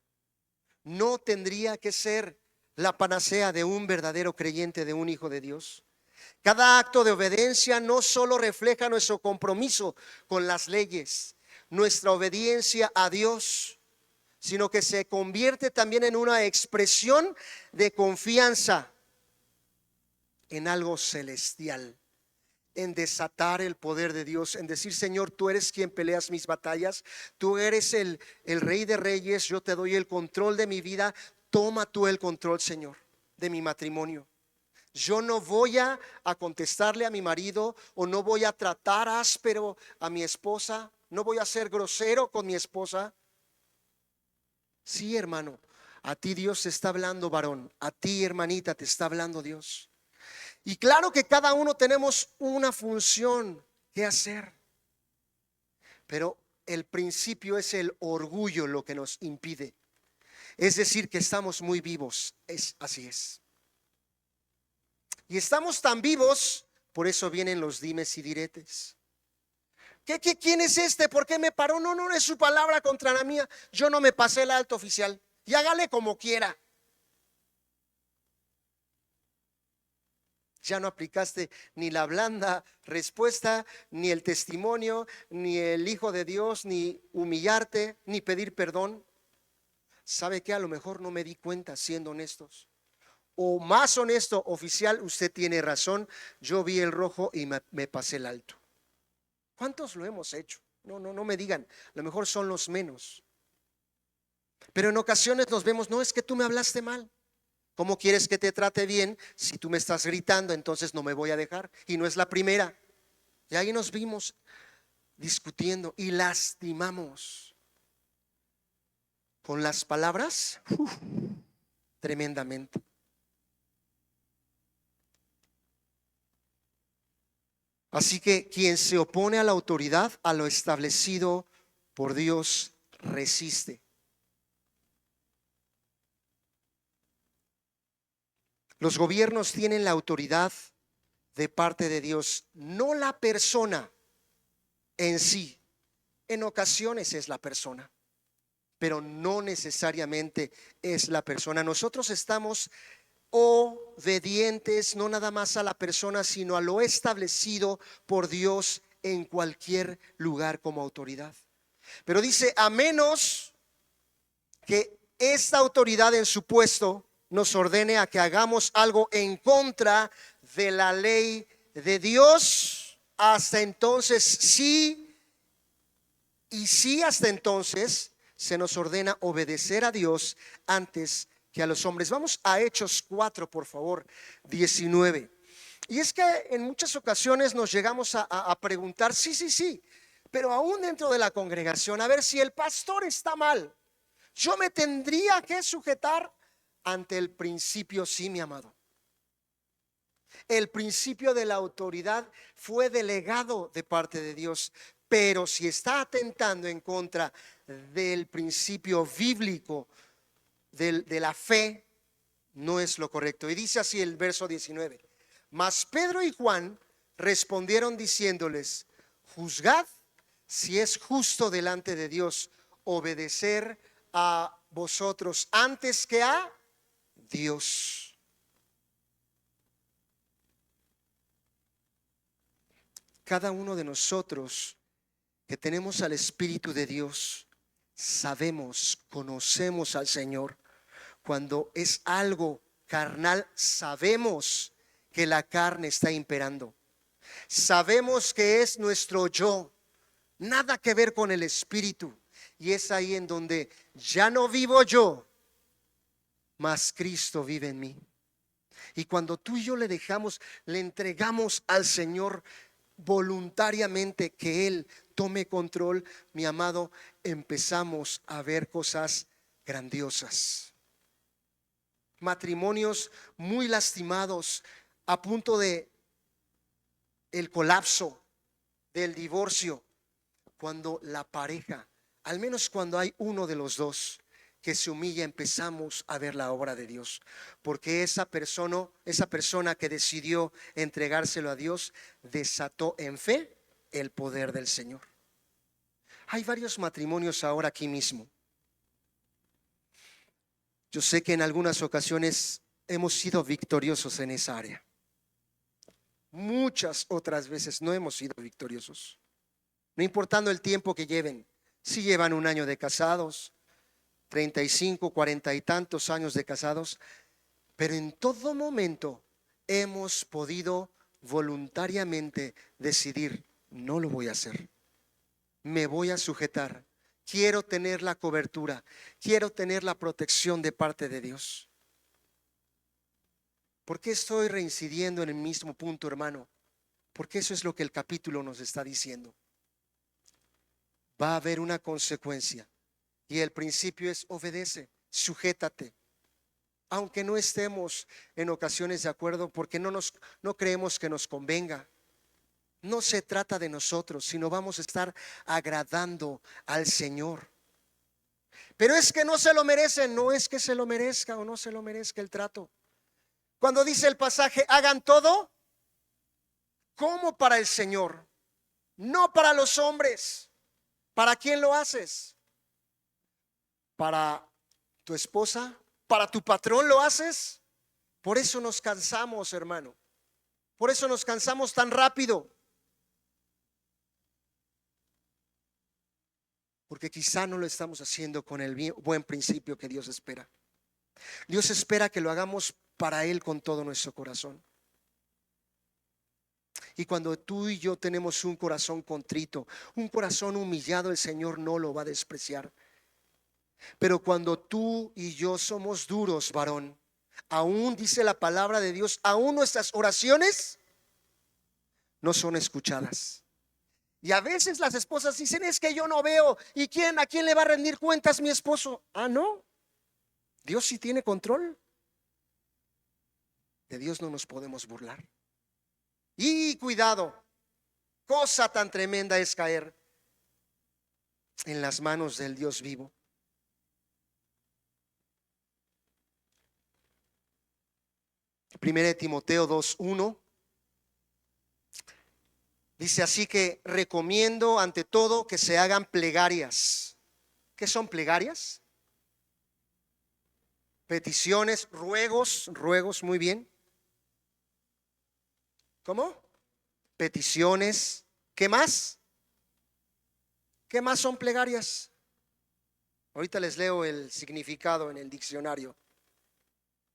no tendría que ser la panacea de un verdadero creyente, de un hijo de Dios. Cada acto de obediencia no solo refleja nuestro compromiso con las leyes, nuestra obediencia a Dios, sino que se convierte también en una expresión de confianza en algo celestial, en desatar el poder de Dios, en decir, Señor, tú eres quien peleas mis batallas, tú eres el Rey de Reyes, yo te doy el control de mi vida, toma tú el control, Señor, de mi matrimonio. Yo no voy a contestarle a mi marido, o no voy a tratar áspero a mi esposa, no voy a ser grosero con mi esposa. Sí, hermano, a ti Dios te está hablando, varón, a ti, hermanita, te está hablando Dios. Y claro que cada uno tenemos una función que hacer, pero el principio es el orgullo lo que nos impide. Es decir, que estamos muy vivos, así es. Y estamos tan vivos, por eso vienen los dimes y diretes. ¿Quién es este? ¿Por qué me paró? No, no es su palabra contra la mía. Yo no me pasé el alto, oficial, y hágale como quiera. Ya no aplicaste ni la blanda respuesta, ni el testimonio, ni el Hijo de Dios, ni humillarte, ni pedir perdón. ¿Sabe qué? A lo mejor no me di cuenta, siendo honestos. O más honesto, oficial, usted tiene razón, yo vi el rojo y me pasé el alto. ¿Cuántos lo hemos hecho? No me digan, a lo mejor son los menos. Pero en ocasiones nos vemos, no, es que tú me hablaste mal. ¿Cómo quieres que te trate bien si tú me estás gritando? Entonces no me voy a dejar. Y no es la primera. Y ahí nos vimos discutiendo y lastimamos con las palabras tremendamente. Así que quien se opone a la autoridad, a lo establecido por Dios, resiste. Los gobiernos tienen la autoridad de parte de Dios, no la persona en sí. En ocasiones es la persona, pero no necesariamente es la persona. Nosotros estamos obedientes no nada más a la persona, sino a lo establecido por Dios en cualquier lugar como autoridad. Pero dice, a menos que esta autoridad en su puesto nos ordene a que hagamos algo en contra de la ley de Dios, hasta entonces sí, y sí, hasta entonces se nos ordena obedecer a Dios antes que a los hombres. Vamos a Hechos 4, por favor, 19. Y es que en muchas ocasiones nos llegamos a preguntar, sí, pero aún dentro de la congregación, a ver, si el pastor está mal, yo me tendría que sujetar ante el principio. Sí, mi amado, el principio de la autoridad fue delegado de parte de Dios, Pero si está atentando en contra del principio bíblico de la fe, no es lo correcto. Y dice así el verso 19: mas Pedro y Juan respondieron diciéndoles: juzgad si es justo delante de Dios obedecer a vosotros antes que a Dios. Cada uno de nosotros que tenemos al Espíritu de Dios, sabemos, conocemos al Señor. Cuando es algo carnal, sabemos que la carne está imperando. Sabemos que es nuestro yo, nada que ver con el Espíritu. Y es ahí en donde ya no vivo yo, mas Cristo vive en mí. Y cuando tú y yo le entregamos al Señor voluntariamente que Él tome control, mi amado, empezamos a ver cosas grandiosas. Matrimonios muy lastimados, a punto de el colapso, del divorcio, cuando la pareja, al menos cuando hay uno de los dos que se humilla, empezamos a ver la obra de Dios, porque esa persona que decidió entregárselo a Dios, desató en fe el poder del Señor. Hay varios matrimonios ahora aquí mismo. Yo sé que en algunas ocasiones hemos sido victoriosos en esa área. Muchas otras veces no hemos sido victoriosos, no importando el tiempo que lleven. Si llevan un año de casados, 35, 40 y tantos años de casados, pero en todo momento hemos podido voluntariamente decidir: no lo voy a hacer, me voy a sujetar, quiero tener la cobertura, quiero tener la protección de parte de Dios. ¿Por qué estoy reincidiendo en el mismo punto, hermano? Porque eso es lo que el capítulo nos está diciendo. Va a haber una consecuencia, y el principio es: obedece, sujétate. Aunque no estemos en ocasiones de acuerdo, porque no creemos que nos convenga. No se trata de nosotros, sino vamos a estar agradando al Señor. Pero es que no se lo merecen. No es que se lo merezca o no se lo merezca el trato. Cuando dice el pasaje: hagan todo como para el Señor, no para los hombres. ¿Para quién lo haces? ¿Para tu esposa? ¿Para tu patrón lo haces? Por eso nos cansamos, hermano. Por eso nos cansamos tan rápido. Porque quizá no lo estamos haciendo con el buen principio que Dios espera. Dios espera que lo hagamos para Él con todo nuestro corazón. Y cuando tú y yo tenemos un corazón contrito, un corazón humillado, el Señor no lo va a despreciar. Pero cuando tú y yo somos duros, varón, aún dice la palabra de Dios, aún nuestras oraciones no son escuchadas. Y a veces las esposas dicen: es que yo no veo. ¿Y a quién le va a rendir cuentas mi esposo? Ah, no. Dios sí tiene control. De Dios no nos podemos burlar. Y cuidado, cosa tan tremenda es caer en las manos del Dios vivo. Primera de Timoteo 2:1 dice: así que recomiendo ante todo que se hagan plegarias. ¿Qué son plegarias? Peticiones, ruegos, muy bien. ¿Cómo? Peticiones. ¿Qué más? ¿Qué más son plegarias? Ahorita les leo el significado en el diccionario.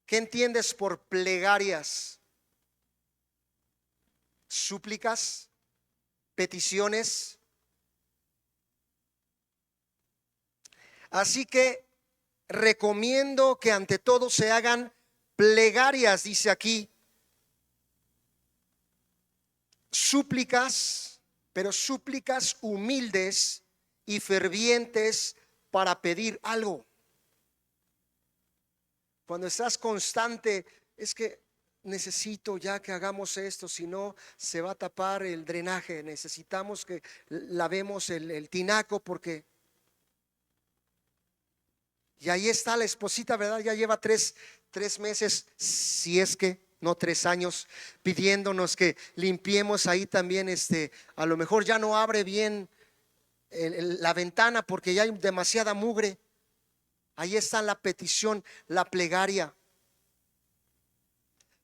¿Qué entiendes por plegarias? Súplicas, peticiones. Así que recomiendo que ante todo se hagan plegarias, dice aquí. Súplicas, pero súplicas humildes y fervientes para pedir algo. Cuando estás constante, es que necesito ya que hagamos esto, si no se va a tapar el drenaje, necesitamos que lavemos el tinaco porque... Y ahí está la esposita, ¿verdad? Ya lleva tres meses, si es que no 3 años, pidiéndonos que limpiemos ahí también. A lo mejor ya no abre bien la ventana porque ya hay demasiada mugre. Ahí está la petición, la plegaria.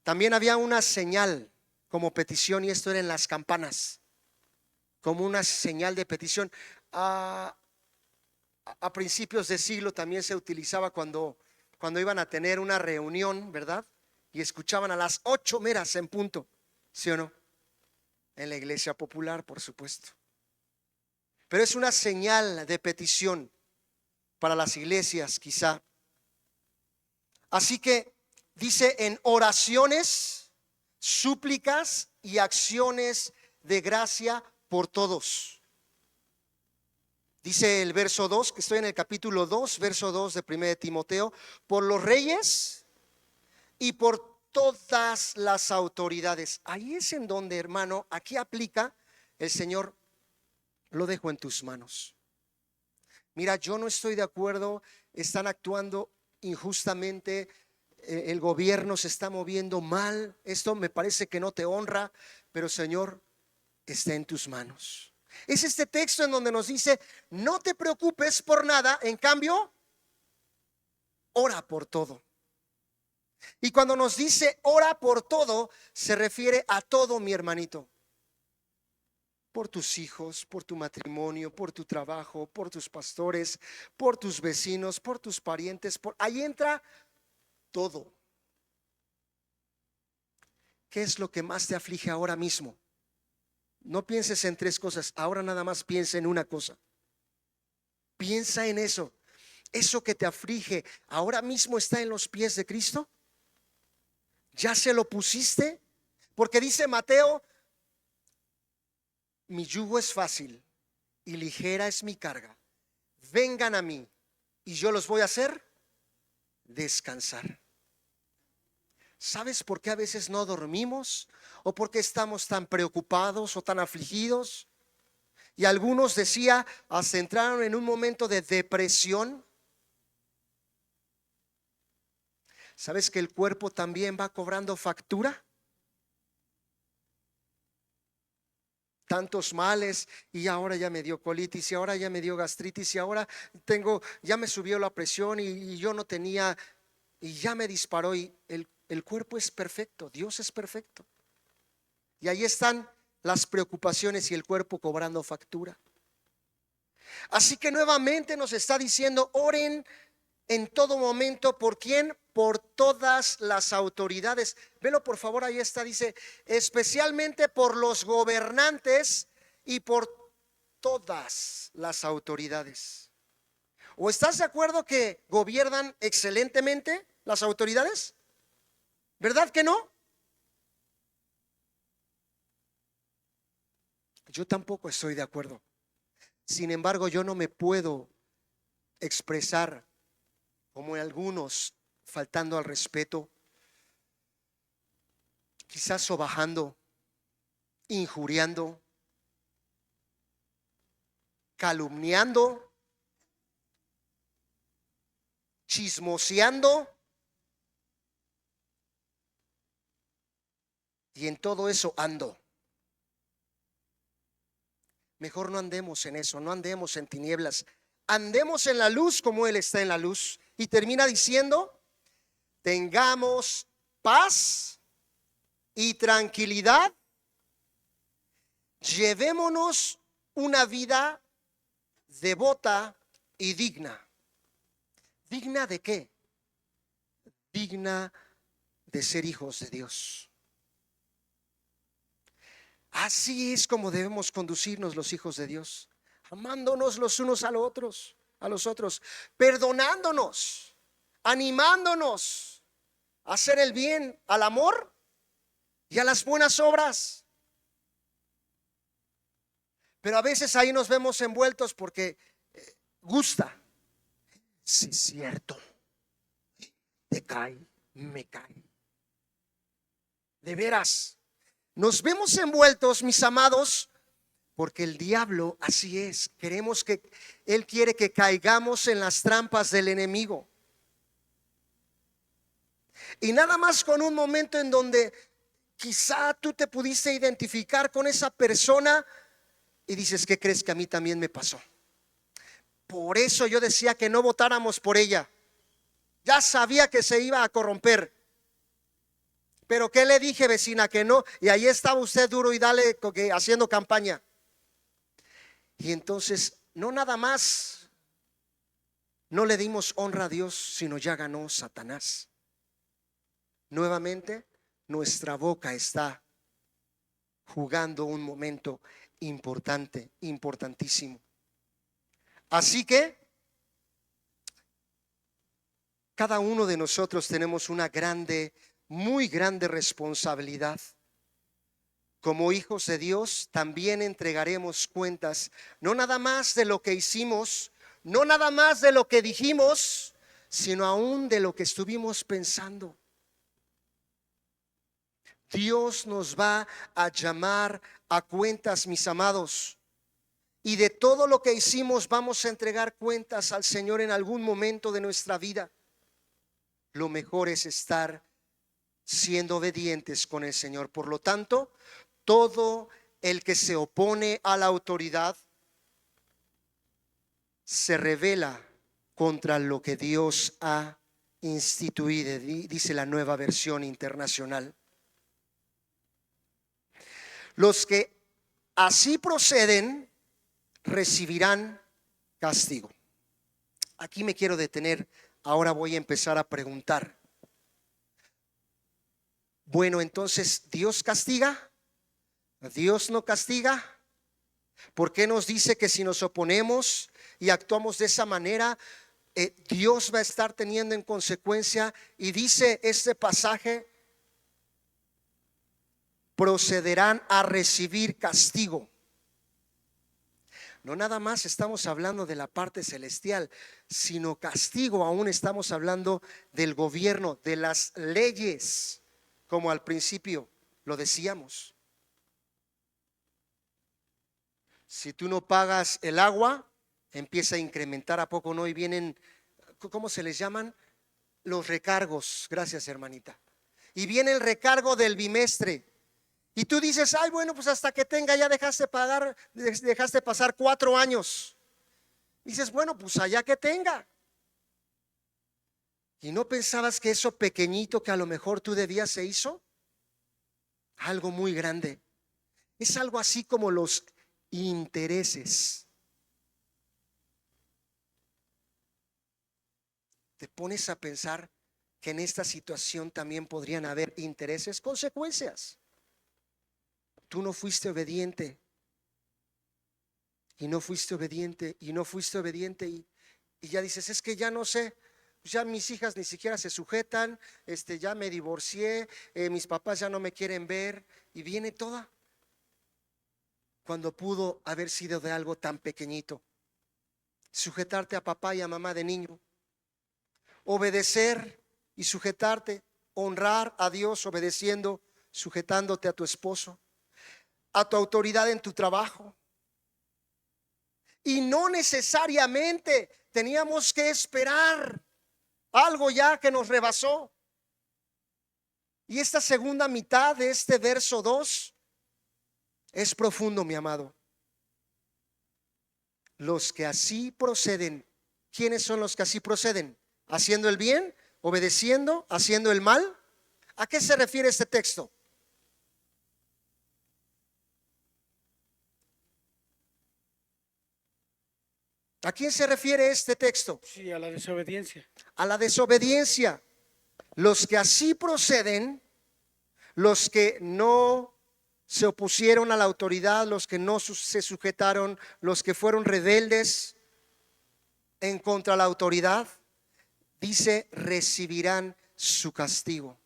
También había una señal como petición, y esto era en las campanas, como una señal de petición. A principios de siglo también se utilizaba cuando iban a tener una reunión, ¿verdad? Y escuchaban a las 8 meras en punto, ¿sí o no? En la iglesia popular, por supuesto. Pero es una señal de petición para las iglesias, quizá. Así que dice: en oraciones, súplicas y acciones de gracia por todos. Dice el verso 2, que estoy en el capítulo 2, verso 2 de 1 de Timoteo: por los reyes y por todas las autoridades. Ahí es en donde, hermano, aquí aplica el Señor: lo dejo en tus manos. Mira, yo no estoy de acuerdo, están actuando injustamente, el gobierno se está moviendo mal, esto me parece que no te honra, pero Señor, está en tus manos. Es este texto en donde nos dice: no te preocupes por nada, en cambio, ora por todo. Y cuando nos dice ora por todo, se refiere a todo, mi hermanito. Por tus hijos, por tu matrimonio, por tu trabajo, por tus pastores, por tus vecinos, por tus parientes, ahí entra todo. ¿Qué es lo que más te aflige ahora mismo? No pienses en 3 cosas, ahora nada más piensa en una cosa. Piensa en eso. Eso que te aflige ahora mismo está en los pies de Cristo. ¿Ya se lo pusiste? Porque dice Mateo: mi yugo es fácil y ligera es mi carga. Vengan a mí y yo los voy a hacer descansar. ¿Sabes por qué a veces no dormimos? ¿O por qué estamos tan preocupados o tan afligidos? Y algunos, decía, hasta entraron en un momento de depresión. ¿Sabes que el cuerpo también va cobrando factura? Tantos males, y ahora ya me dio colitis, y ahora ya me dio gastritis, y ahora ya me subió la presión, y yo no tenía, y ya me disparó. Y el cuerpo es perfecto, Dios es perfecto. Y ahí están las preocupaciones y el cuerpo cobrando factura. Así que nuevamente nos está diciendo: oren en todo momento. ¿Por quién? Por todas las autoridades. Velo por favor, ahí está, dice: especialmente por los gobernantes y por todas las autoridades. ¿O estás de acuerdo que gobiernan excelentemente las autoridades? ¿Verdad que no? Yo tampoco estoy de acuerdo. Sin embargo, yo no me puedo expresar como algunos, faltando al respeto, quizás sobajando, injuriando, calumniando, chismoseando. Y en todo eso ando. Mejor no andemos en eso, no andemos en tinieblas, andemos en la luz como Él está en la luz. Y termina diciendo: tengamos paz y tranquilidad, llevémonos una vida devota y digna. ¿Digna de qué? Digna de ser hijos de Dios. Así es como debemos conducirnos los hijos de Dios, amándonos los unos a los otros, perdonándonos, animándonos a hacer el bien, al amor y a las buenas obras. Pero a veces ahí nos vemos envueltos porque gusta. Sí, es cierto, te cae, me cae. De veras, nos vemos envueltos, mis amados, porque el diablo así es. Él quiere que caigamos en las trampas del enemigo. Y nada más con un momento en donde quizá tú te pudiste identificar con esa persona y dices, ¿qué crees que a mí también me pasó? Por eso yo decía que no votáramos por ella. Ya sabía que se iba a corromper. Pero ¿qué le dije, vecina? Que no. Y ahí estaba usted duro y dale haciendo campaña. Y entonces, no nada más, no le dimos honra a Dios, sino ya ganó Satanás. Nuevamente, nuestra boca está jugando un momento importante, importantísimo. Así que cada uno de nosotros tenemos una grande, muy grande responsabilidad. Como hijos de Dios también entregaremos cuentas, no nada más de lo que hicimos, no nada más de lo que dijimos, sino aún de lo que estuvimos pensando. Dios nos va a llamar a cuentas, mis amados. Y de todo lo que hicimos vamos a entregar cuentas al Señor en algún momento de nuestra vida. Lo mejor es estar siendo obedientes con el Señor. Por lo tanto, todo el que se opone a la autoridad se rebela contra lo que Dios ha instituido, dice la Nueva Versión Internacional. Los que así proceden recibirán castigo. Aquí me quiero detener. Ahora voy a empezar a preguntar. Bueno, entonces, ¿Dios castiga? ¿Dios no castiga? ¿Por qué nos dice que si nos oponemos y actuamos de esa manera, Dios va a estar teniendo en consecuencia? Y dice este pasaje, procederán a recibir castigo. No nada más estamos hablando de la parte celestial, sino castigo. Aún estamos hablando del gobierno, de las leyes, como al principio lo decíamos. Si tú no pagas el agua, empieza a incrementar, ¿a poco no? Y vienen, ¿cómo se les llaman? Los recargos. Gracias, hermanita. Y viene el recargo del bimestre. Y tú dices, ay, bueno, pues hasta que tenga, ya dejaste pasar 4 años. Dices, bueno, pues allá que tenga. ¿Y no pensabas que eso pequeñito que a lo mejor tú debías se hizo? Algo muy grande. Es algo así como los intereses. Te pones a pensar que en esta situación también podrían haber intereses, consecuencias. Tú no fuiste obediente y no fuiste obediente y no fuiste obediente y ya dices, es que ya no sé, ya mis hijas ni siquiera se sujetan, ya me divorcié, mis papás ya no me quieren ver, y viene toda, cuando pudo haber sido de algo tan pequeñito. Sujetarte a papá y a mamá de niño, obedecer y sujetarte, honrar a Dios obedeciendo, sujetándote a tu esposo, a tu autoridad en tu trabajo. Y no necesariamente teníamos que esperar algo ya que nos rebasó. Y esta segunda mitad de este verso 2 es profundo, mi amado. Los que así proceden, ¿quiénes son los que así proceden? ¿Haciendo el bien? ¿Obedeciendo? ¿Haciendo el mal? ¿A qué se refiere este texto? ¿A quién se refiere este texto? Sí, a la desobediencia. A la desobediencia. Los que así proceden, los que no se opusieron a la autoridad, los que no se sujetaron, los que fueron rebeldes en contra de la autoridad, dice, recibirán su castigo.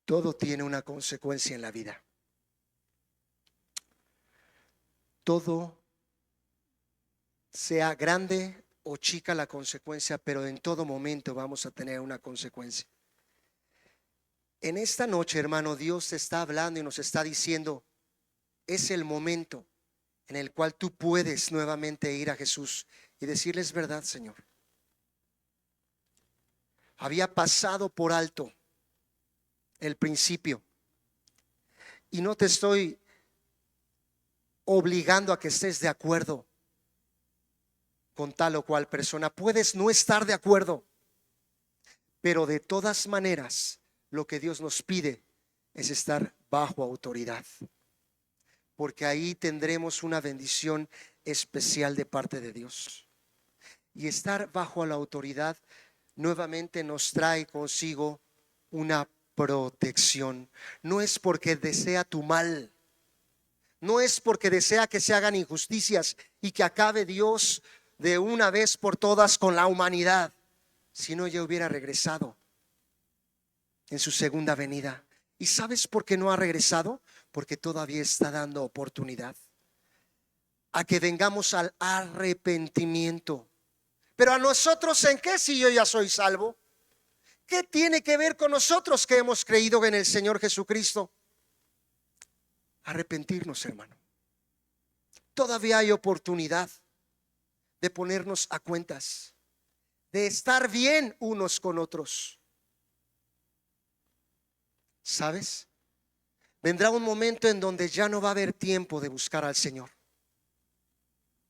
Todo tiene una consecuencia en la vida. Todo sea grande o chica la consecuencia, pero en todo momento vamos a tener una consecuencia. En esta noche, hermano, Dios te está hablando y nos está diciendo, es el momento en el cual tú puedes nuevamente ir a Jesús y decirles verdad, Señor. Había pasado por alto el principio y no te estoy obligando a que estés de acuerdo con tal o cual persona. Puedes no estar de acuerdo, pero de todas maneras lo que Dios nos pide es estar bajo autoridad, porque ahí tendremos una bendición especial de parte de Dios. Y estar bajo la autoridad nuevamente nos trae consigo una protección. No es porque desea tu mal, no es porque desea que se hagan injusticias y que acabe Dios de una vez por todas con la humanidad, si no ya hubiera regresado en su segunda venida. ¿Y sabes por qué no ha regresado? Porque todavía está dando oportunidad a que vengamos al arrepentimiento. Pero a nosotros, ¿en qué si yo ya soy salvo? ¿Qué tiene que ver con nosotros que hemos creído en el Señor Jesucristo? Arrepentirnos, hermano. Todavía hay oportunidad de ponernos a cuentas, de estar bien unos con otros. ¿Sabes? Vendrá un momento en donde ya no va a haber tiempo de buscar al Señor.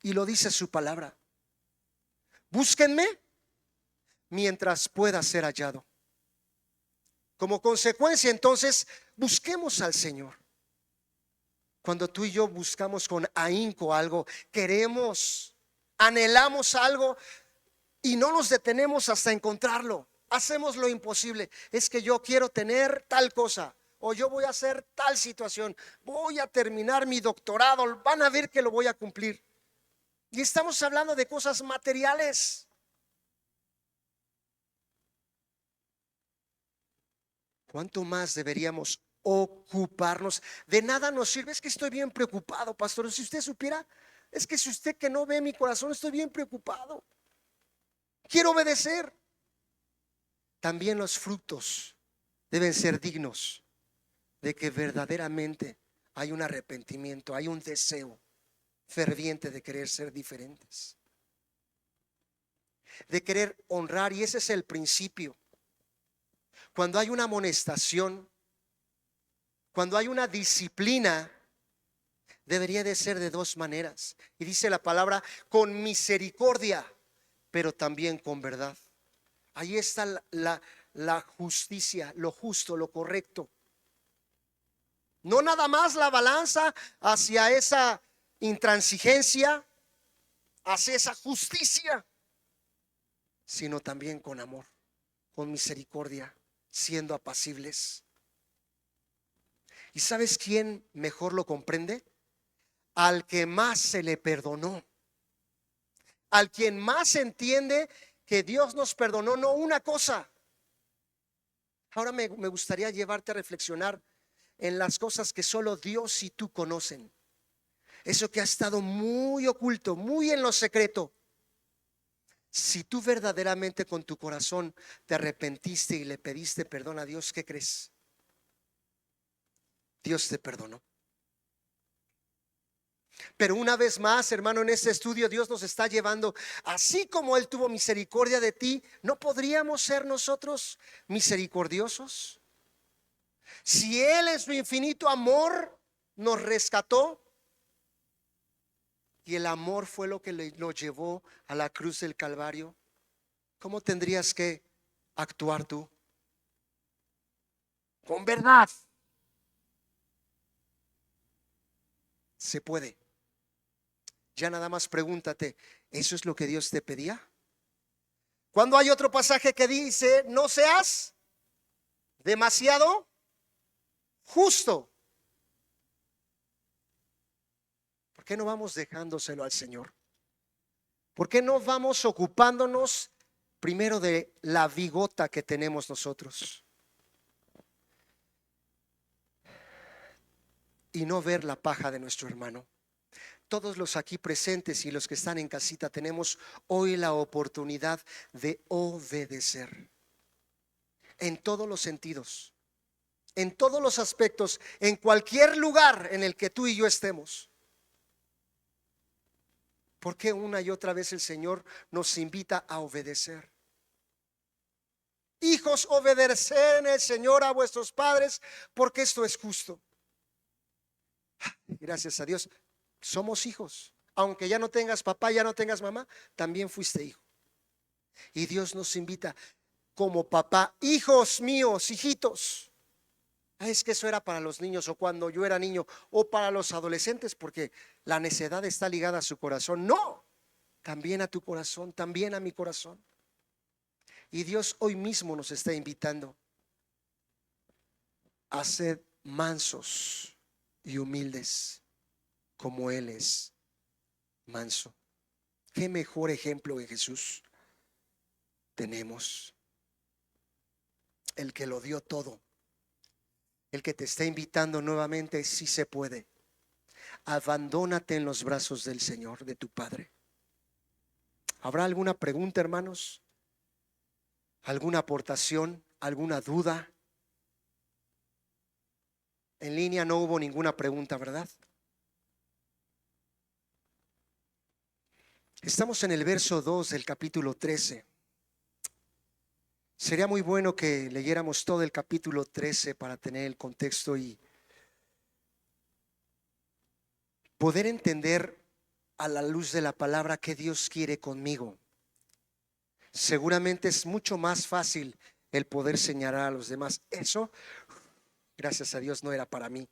Y lo dice su palabra. Búsquenme mientras pueda ser hallado. Como consecuencia, entonces, busquemos al Señor. Cuando tú y yo buscamos con ahínco algo, queremos, anhelamos algo y no nos detenemos hasta encontrarlo. Hacemos lo imposible. Es que yo quiero tener tal cosa, o yo voy a hacer tal situación, voy a terminar mi doctorado, van a ver que lo voy a cumplir. Y estamos hablando de cosas materiales. ¿Cuánto más deberíamos ocuparnos? De nada nos sirve, es que estoy bien preocupado, pastor. Si usted supiera, es que si usted que no ve mi corazón, estoy bien preocupado. Quiero obedecer. También los frutos deben ser dignos de que verdaderamente hay un arrepentimiento, hay un deseo ferviente de querer ser diferentes, de querer honrar. Y ese es el principio. Cuando hay una amonestación, cuando hay una disciplina, debería de ser de dos maneras. Y dice la palabra, con misericordia, pero también con verdad. Ahí está la justicia, lo justo, lo correcto. No nada más la balanza hacia esa intransigencia, hacia esa justicia, sino también con amor, con misericordia, siendo apacibles. ¿Y sabes quién mejor lo comprende? Al que más se le perdonó, al quien más entiende que Dios nos perdonó no una cosa. Ahora me gustaría llevarte a reflexionar en las cosas que solo Dios y tú conocen. Eso que ha estado muy oculto, muy en lo secreto. Si tú verdaderamente con tu corazón te arrepentiste y le pediste perdón a Dios, ¿qué crees? Dios te perdonó. Pero una vez más, hermano, en este estudio Dios nos está llevando, así como Él tuvo misericordia de ti, ¿no podríamos ser nosotros misericordiosos? Si Él en su infinito amor nos rescató, y el amor fue lo que lo llevó a la cruz del Calvario, ¿cómo tendrías que actuar tú? Con verdad. Se puede. Ya nada más pregúntate, ¿eso es lo que Dios te pedía? Cuando hay otro pasaje que dice, no seas demasiado justo. ¿Por qué no vamos dejándoselo al Señor? ¿Por qué no vamos ocupándonos primero de la bigota que tenemos nosotros y no ver la paja de nuestro hermano? todos los aquí presentes y los que están en casita tenemos hoy la oportunidad de obedecer en todos los sentidos, en todos los aspectos, en cualquier lugar en el que tú y yo estemos. Porque una y otra vez el Señor nos invita a obedecer. Hijos, obedeced en el Señor a vuestros padres, porque esto es justo. Gracias a Dios, somos hijos. Aunque ya no tengas papá, ya no tengas mamá, también fuiste hijo. Y Dios nos invita como papá: hijos míos, hijitos. Es que eso era para los niños, o cuando yo era niño, o para los adolescentes, porque la necedad está ligada a su corazón. No, también a tu corazón, también a mi corazón. Y Dios hoy mismo nos está invitando a ser mansos y humildes como Él es manso. Qué mejor ejemplo que Jesús tenemos. El que lo dio todo, el que te está invitando nuevamente. Si se puede, abandónate en los brazos del Señor, de tu Padre. ¿Habrá alguna pregunta, hermanos? ¿Alguna aportación? ¿Alguna duda? En línea no hubo ninguna pregunta, ¿verdad? Estamos en el verso 2 del capítulo 13. Sería muy bueno que leyéramos todo el capítulo 13 para tener el contexto y poder entender a la luz de la palabra qué Dios quiere conmigo. Seguramente es mucho más fácil el poder señalar a los demás. Eso, gracias a Dios, no era para mí.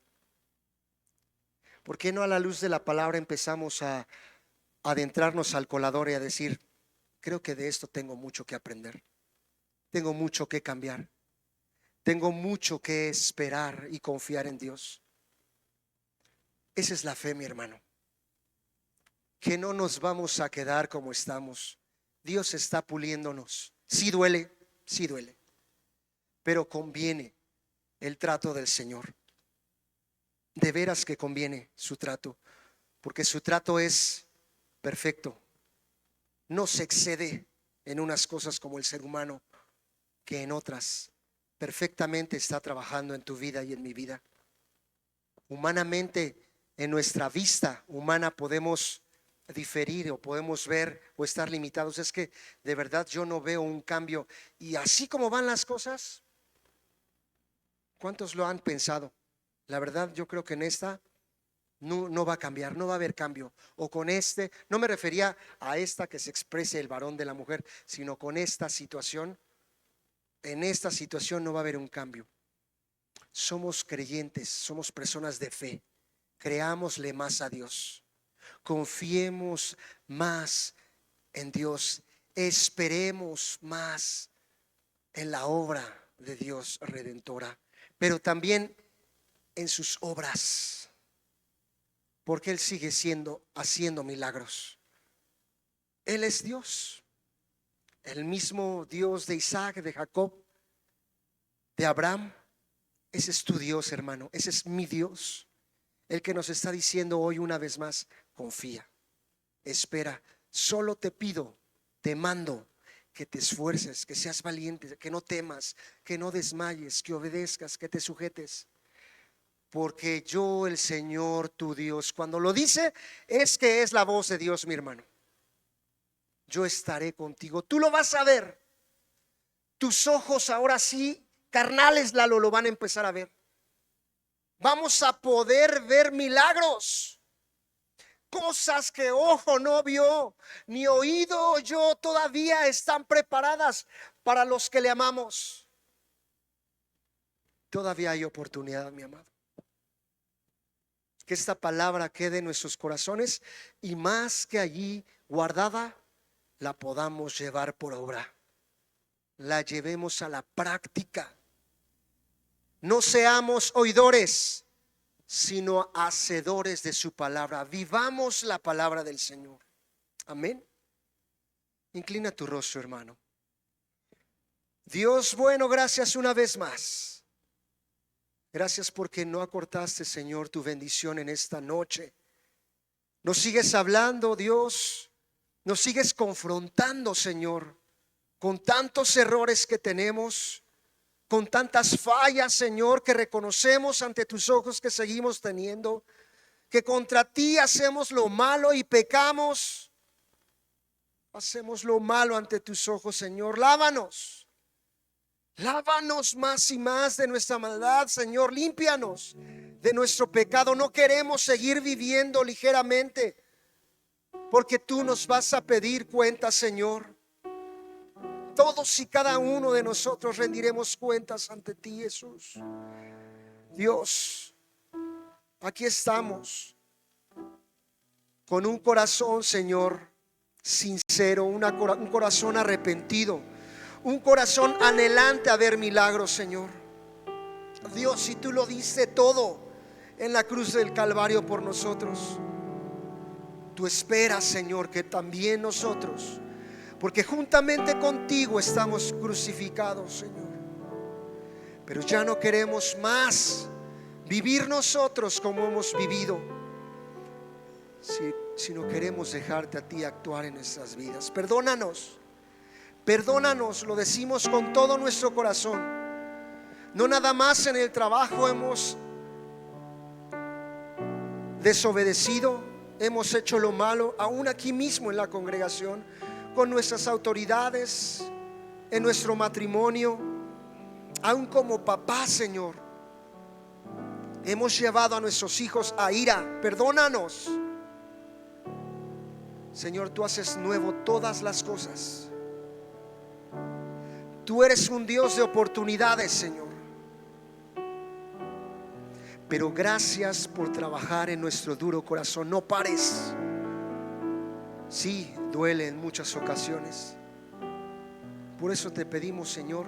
¿Por qué no a la luz de la palabra empezamos a adentrarnos al colador y a decir: creo que de esto tengo mucho que aprender, tengo mucho que cambiar, tengo mucho que esperar y confiar en Dios? Esa es la fe, mi hermano, que no nos vamos a quedar como estamos. Dios está puliéndonos. Sí duele, pero conviene el trato del Señor. De veras que conviene su trato, porque su trato es perfecto. No se excede en unas cosas como el ser humano, que en otras perfectamente está trabajando en tu vida y en mi vida. Humanamente, en nuestra vista humana podemos diferir o podemos ver o estar limitados. Es que de verdad yo no veo un cambio. Y así como van las cosas, ¿cuántos lo han pensado? La verdad yo creo que en esta no va a cambiar, no va a haber cambio. O con no me refería a esta que se exprese el varón de la mujer, sino con esta situación. En esta situación no va a haber un cambio. Somos creyentes, somos personas de fe. Creámosle más a Dios, confiemos más en Dios, esperemos más en la obra de Dios redentora, pero también en sus obras, porque Él sigue haciendo milagros. Él es Dios, el mismo Dios de Isaac, de Jacob, de Abraham. Ese es tu Dios, hermano, ese es mi Dios, el que nos está diciendo hoy una vez más: confía, espera. Solo te pido, te mando que te esfuerces, que seas valiente, que no temas, que no desmayes, que obedezcas, que te sujetes. Porque yo, el Señor tu Dios, cuando lo dice, es que es la voz de Dios, mi hermano. Yo estaré contigo, tú lo vas a ver. Tus ojos ahora sí, carnales, Lalo, lo van a empezar a ver. Vamos a poder ver milagros, cosas que ojo no vio, ni oído oyó, todavía están preparadas para los que le amamos. Todavía hay oportunidad, mi amado. Que esta palabra quede en nuestros corazones y más que allí guardada, la podamos llevar por obra, la llevemos a la práctica. No seamos oidores, sino hacedores de su palabra. Vivamos la palabra del Señor. Amén. Inclina tu rostro, hermano. Dios bueno, gracias una vez más. Gracias porque no acortaste, Señor, tu bendición en esta noche. Nos sigues hablando, Dios. Nos sigues confrontando, Señor, con tantos errores que tenemos, con tantas fallas, Señor, que reconocemos ante tus ojos que seguimos teniendo, que contra ti hacemos lo malo y pecamos. Hacemos lo malo ante tus ojos, Señor. Lávanos. Lávanos más y más de nuestra maldad, Señor. Límpianos de nuestro pecado. No queremos seguir viviendo ligeramente, porque tú nos vas a pedir cuentas, Señor. Todos y cada uno de nosotros rendiremos cuentas ante ti, Jesús. Dios, aquí estamos con un corazón, Señor, sincero, un corazón arrepentido, un corazón anhelante a ver milagros, Señor. Dios, si tú lo diste todo en la cruz del Calvario por nosotros, tú esperas, Señor, que también nosotros, porque juntamente contigo estamos crucificados, Señor, pero ya no queremos más vivir nosotros como hemos vivido, sino queremos dejarte a ti actuar en nuestras vidas. Perdónanos, perdónanos, lo decimos con todo nuestro corazón. No nada más en el trabajo hemos desobedecido, hemos hecho lo malo, aún aquí mismo en la congregación, con nuestras autoridades, en nuestro matrimonio, aún como papá, Señor, hemos llevado a nuestros hijos a ira. Perdónanos, Señor. Tú haces nuevo todas las cosas. Tú eres un Dios de oportunidades, Señor. Pero gracias por trabajar en nuestro duro corazón. No pares. Sí, duele en muchas ocasiones. Por eso te pedimos, Señor,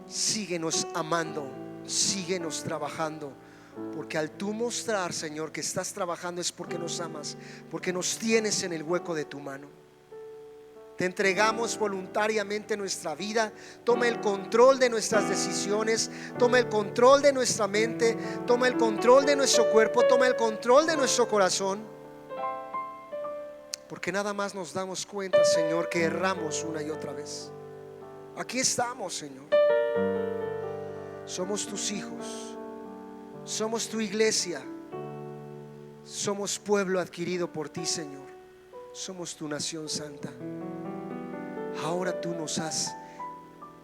síguenos amando, síguenos trabajando, porque al tú mostrar, Señor, que estás trabajando es porque nos amas, porque nos tienes en el hueco de tu mano. Te entregamos voluntariamente nuestra vida. Toma el control de nuestras decisiones, toma el control de nuestra mente, toma el control de nuestro cuerpo, toma el control de nuestro corazón, porque nada más nos damos cuenta, Señor, que erramos una y otra vez. Aquí estamos, Señor. Somos tus hijos, somos tu iglesia, somos pueblo adquirido por ti, Señor. Somos tu nación santa. Ahora tú nos has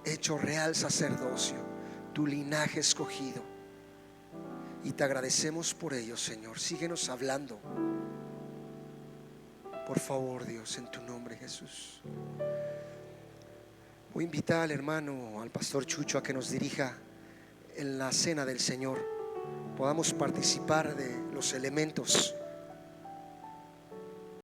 hecho real sacerdocio, tu linaje escogido, y te agradecemos por ello, Señor. Síguenos hablando, por favor, Dios, en tu nombre, Jesús. Voy a invitar al hermano, al pastor Chucho, a que nos dirija en la cena del Señor. Podamos participar de los elementos